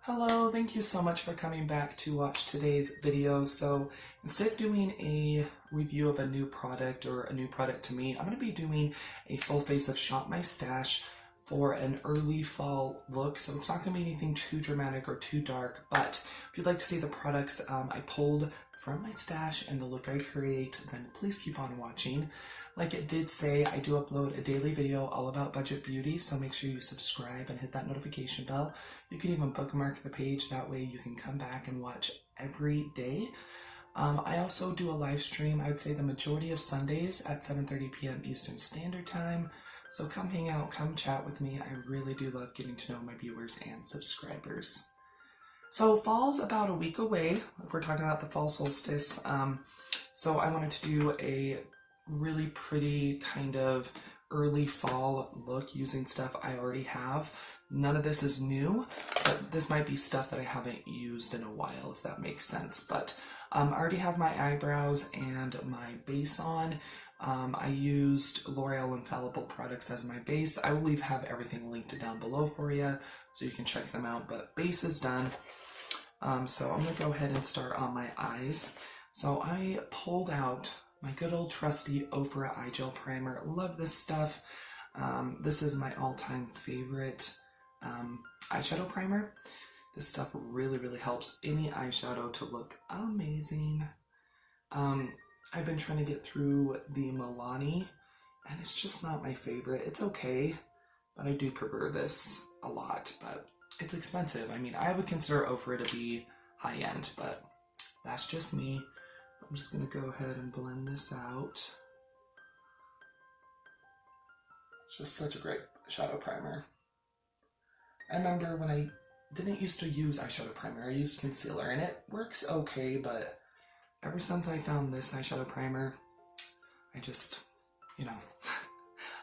Hello, thank you so much for coming back to watch today's video. So instead of doing a review of a new product or a new product to me, I'm going to be doing a full face of Shop My Stash for an early fall look. So it's not going to be anything too dramatic or too dark, but if you'd like to see the products I pulled from my stash and the look I create, then please keep on watching. Like it did say, I do upload a daily video all about budget beauty, so make sure you subscribe and hit that notification bell. You can even bookmark the page, that way you can come back and watch every day. I also do a live stream, I would say the majority of Sundays at 7:30 p.m. Eastern Standard Time. So come hang out, come chat with me. I really do love getting to know my viewers and subscribers. So fall's about a week away, if we're talking about the fall solstice. So I wanted to do a really pretty kind of early fall look using stuff I already have. None of this is new, but this might be stuff that I haven't used in a while, if that makes sense. But I already have my eyebrows and my base on. I used L'Oreal Infallible products as my base. I will have everything linked down below for you, so you can check them out, but base is done. So I'm going to go ahead and start on my eyes. So I pulled out my good old trusty Ofra Eye Gel Primer. Love this stuff. This is my all-time favorite eyeshadow primer. This stuff really helps any eyeshadow to look amazing. I've been trying to get through the Milani, and it's just not my favorite. It's okay, but I do prefer this a lot, but it's expensive. I mean, I would consider Ofra to be high-end, but that's just me. I'm just going to go ahead and blend this out. It's just such a great shadow primer. I remember when I didn't used to use eyeshadow primer, I used concealer, and it works okay, but ever since I found this eyeshadow primer, I just,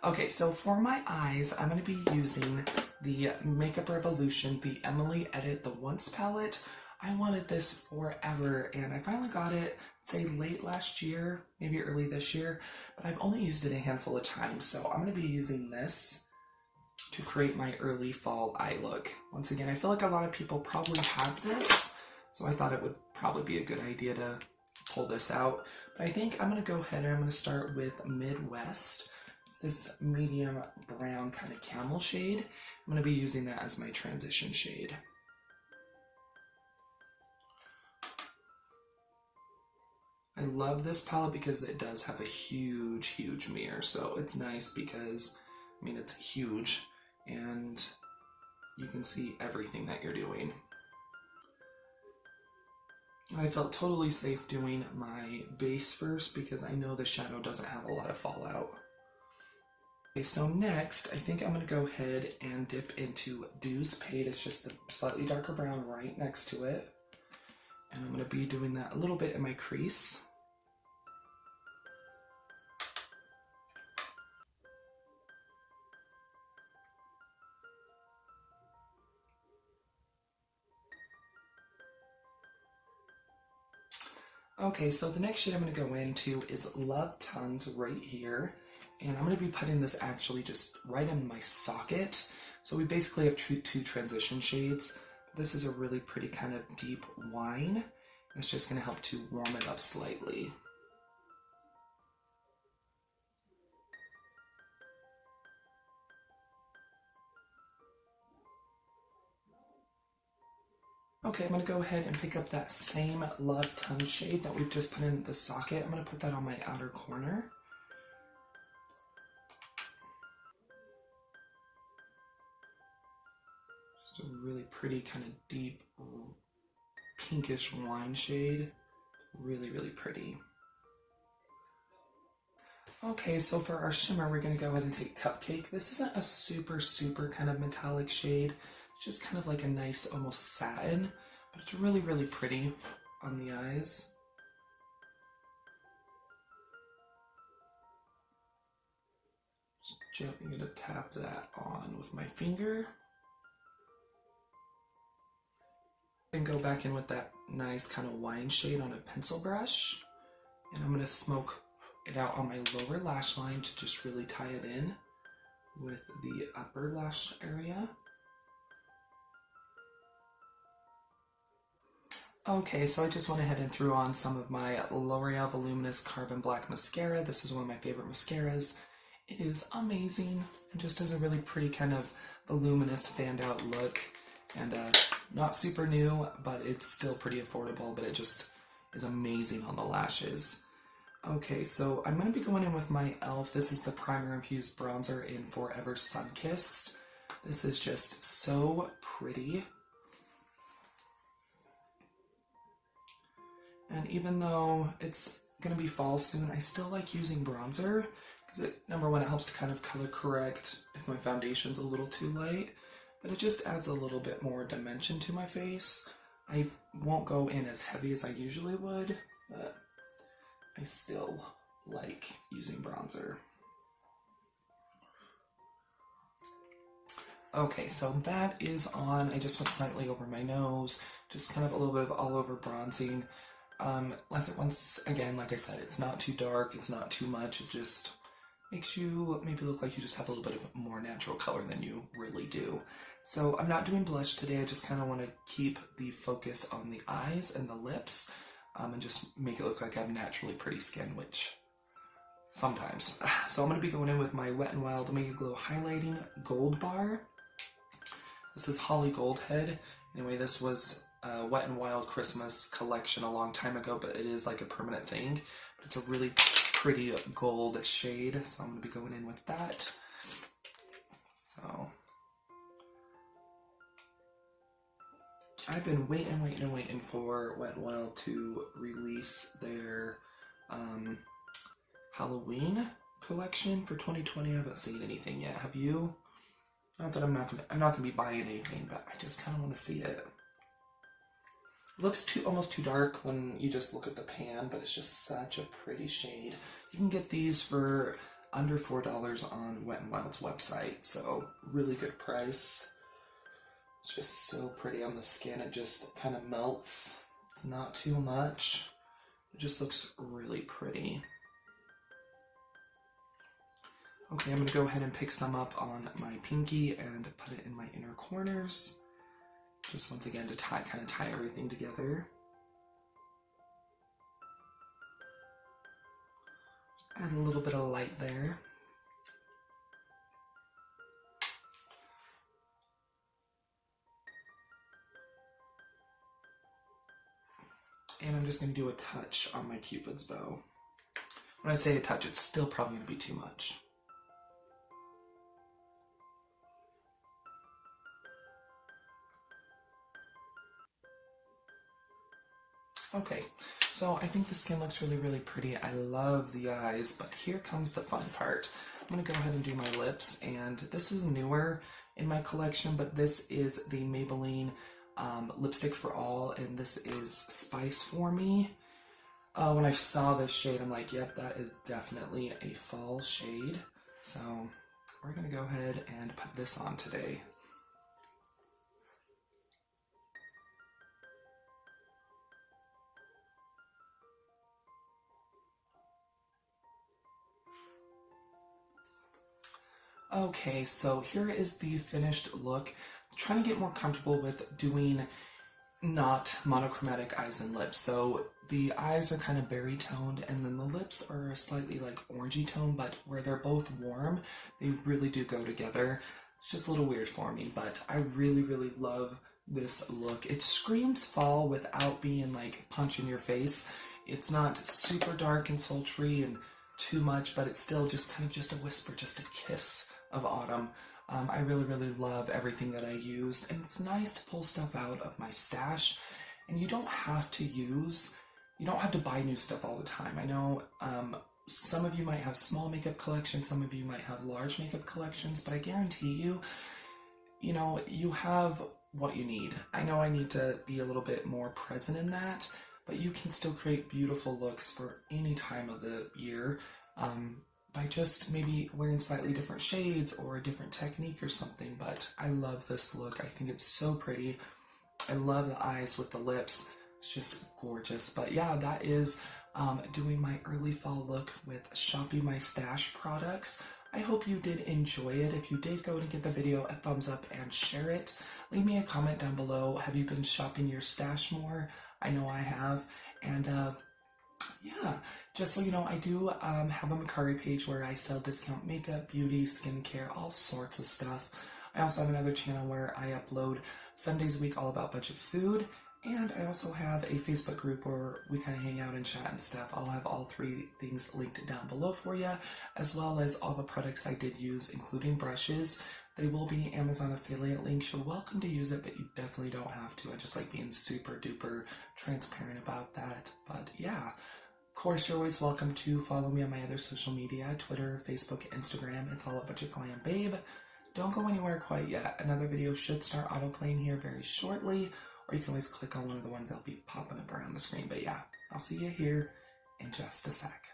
Okay, so for my eyes, I'm going to be using the Makeup Revolution, the Emily Edit The Once palette. I wanted this forever, and I finally got it, say late last year, maybe early this year, but I've only used it a handful of times, so I'm going to be using this to create my early fall eye look. Once again, I feel like a lot of people probably have this, so I thought it would probably be a good idea to pull this out. But I think I'm going to go ahead and I'm going to start with Midwest. It's this medium brown kind of camel shade. I'm going to be using that as my transition shade. I love this palette because it does have a huge mirror, so it's nice because, I mean, it's huge and you can see everything that you're doing. I felt totally safe doing my base first because I know the shadow doesn't have a lot of fallout. Okay, so next, I think I'm going to go ahead and dip into Dews Paid. It's just the slightly darker brown right next to it. And I'm going to be doing that a little bit in my crease. Okay, so the next shade I'm going to go into is Love Tongues right here. And I'm going to be putting this actually just right in my socket. So we basically have two transition shades. This is a really pretty kind of deep wine. It's just going to help to warm it up slightly. Okay, I'm going to go ahead and pick up that same Love Tongue shade that we've just put in the socket. I'm going to put that on my outer corner. Just a really pretty kind of deep pinkish wine shade. Really pretty. Okay, so for our shimmer, we're going to go ahead and take Cupcake. This isn't a super kind of metallic shade. It's just kind of like a nice, almost satin, but it's really pretty on the eyes. Just gently going to tap that on with my finger. And go back in with that nice kind of wine shade on a pencil brush. And I'm going to smoke it out on my lower lash line to just really tie it in with the upper lash area. Okay, so I just went ahead and threw on some of my L'Oreal Voluminous Carbon Black Mascara. This is one of my favorite mascaras. It is amazing and just has a really pretty kind of voluminous fanned out look. And not super new, but it's still pretty affordable, but it just is amazing on the lashes. Okay, so I'm going to be going in with my e.l.f. This is the Primer Infused Bronzer in Forever Sunkissed. This is just so pretty. And even though it's going to be fall soon, I still like using bronzer because number one, it helps to kind of color correct if my foundation's a little too light, but it just adds a little bit more dimension to my face. I won't go in as heavy as I usually would, but I still like using bronzer. Okay, so that is on. I just went slightly over my nose, just kind of a little bit of all over bronzing. Left it once again, like I said, it's not too dark, it's not too much, it just makes you maybe look like you just have a little bit of more natural color than you really do. So I'm not doing blush today, I just kind of want to keep the focus on the eyes and the lips, and just make it look like I have naturally pretty skin, which sometimes. So I'm going to be going in with my Wet n Wild Make It Glow Highlighting Gold Bar. This is Holly Goldhead. Anyway, this was Wet n Wild Christmas collection a long time ago, but it is like a permanent thing. But it's a really pretty gold shade, so I'm going to be going in with that. So I've been waiting for Wet n Wild to release their Halloween collection for 2020. I haven't seen anything yet. Have you? Not that I'm not gonna be buying anything, but I just kind of want to see it. It looks almost too dark when you just look at the pan, but it's just such a pretty shade. You can get these for under $4 on Wet n Wild's website, so really good price. It's just so pretty on the skin. It just kind of melts. It's not too much. It just looks really pretty. Okay, I'm going to go ahead and pick some up on my pinky and put it in my inner corners. Just once again to kind of tie everything together. Just add a little bit of light there. And I'm just going to do a touch on my Cupid's bow. When I say a touch, it's still probably going to be too much. Okay, so I think the skin looks really, really pretty. I love the eyes, but here comes the fun part. I'm going to go ahead and do my lips, and this is newer in my collection, but this is the Maybelline Lipstick for All, and this is Spice for Me. When I saw this shade, I'm like, yep, that is definitely a fall shade. So we're going to go ahead and put this on today. Okay, so here is the finished look. I'm trying to get more comfortable with doing not monochromatic eyes and lips. So the eyes are kind of berry toned, and then the lips are slightly like orangey tone, but where they're both warm, they really do go together. It's just a little weird for me, but I really, really love this look. It screams fall without being like punch in your face. It's not super dark and sultry and too much, but it's still just kind of just a whisper, just a kiss of autumn. I really, really love everything that I used, and it's nice to pull stuff out of my stash, and you don't have to buy new stuff all the time. I know some of you might have small makeup collections, some of you might have large makeup collections, but I guarantee you, you have what you need. I know I need to be a little bit more present in that, but you can still create beautiful looks for any time of the year. By just maybe wearing slightly different shades or a different technique or something, but I love this look. I think it's so pretty. I love the eyes with the lips. It's just gorgeous. But yeah, that is doing my early fall look with Shopping My Stash products. I hope you did enjoy it. If you did, go and give the video a thumbs up and share it. Leave me a comment down below. Have you been shopping your stash more? I know I have. And yeah, just so you know, I do have a Mercari page where I sell discount makeup, beauty, skincare, all sorts of stuff. I also have another channel where I upload 7 days a week all about budget food. And I also have a Facebook group where we kind of hang out and chat and stuff. I'll have all three things linked down below for you, as well as all the products I did use, including brushes. They will be Amazon affiliate links. You're welcome to use it, but you definitely don't have to. I just like being super duper transparent about that. But yeah, of course, you're always welcome to follow me on my other social media, Twitter, Facebook, Instagram. It's all at Budget Glam Babe. Don't go anywhere quite yet. Another video should start autoplaying here very shortly, or you can always click on one of the ones that'll be popping up around the screen. But yeah, I'll see you here in just a sec.